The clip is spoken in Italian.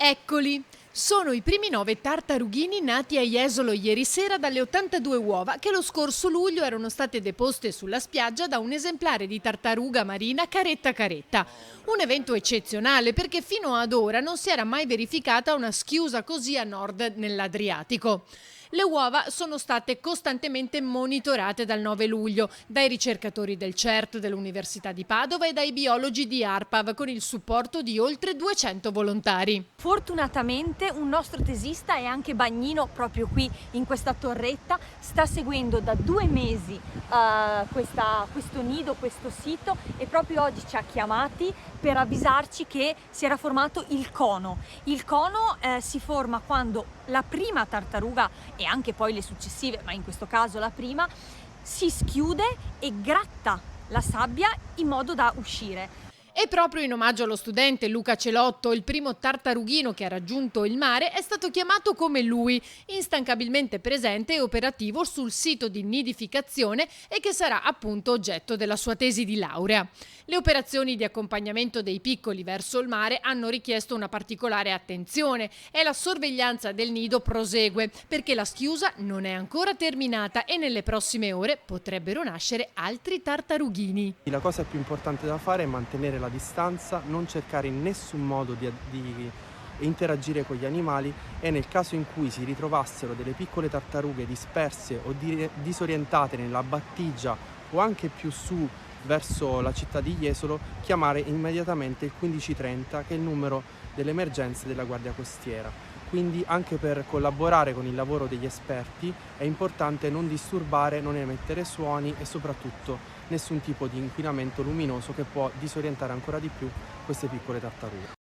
Eccoli! Sono i primi 9 tartarughini nati a Jesolo ieri sera dalle 82 uova che lo scorso luglio erano state deposte sulla spiaggia da un esemplare di tartaruga marina caretta caretta. Un evento eccezionale perché fino ad ora non si era mai verificata una schiusa così a nord nell'Adriatico. Le uova sono state costantemente monitorate dal 9 luglio dai ricercatori del CERT dell'Università di Padova e dai biologi di ARPAV con il supporto di oltre 200 volontari. Fortunatamente un nostro tesista e anche bagnino proprio qui in questa torretta sta seguendo da 2 mesi questo nido, questo sito, e proprio oggi ci ha chiamati per avvisarci che si era formato il cono. Il cono si forma quando la prima tartaruga e anche poi le successive, ma in questo caso la prima, si schiude e gratta la sabbia in modo da uscire. E proprio in omaggio allo studente Luca Celotto, il primo tartarughino che ha raggiunto il mare è stato chiamato come lui, instancabilmente presente e operativo sul sito di nidificazione e che sarà appunto oggetto della sua tesi di laurea. Le operazioni di accompagnamento dei piccoli verso il mare hanno richiesto una particolare attenzione e la sorveglianza del nido prosegue perché la schiusa non è ancora terminata e nelle prossime ore potrebbero nascere altri tartarughini. La cosa più importante da fare è mantenere la distanza, non cercare in nessun modo di interagire con gli animali e nel caso in cui si ritrovassero delle piccole tartarughe disperse o disorientate nella battigia o anche più su verso la città di Jesolo, chiamare immediatamente il 1530 che è il numero delle emergenze della Guardia Costiera. Quindi anche per collaborare con il lavoro degli esperti è importante non disturbare, non emettere suoni e soprattutto nessun tipo di inquinamento luminoso che può disorientare ancora di più queste piccole tartarughe.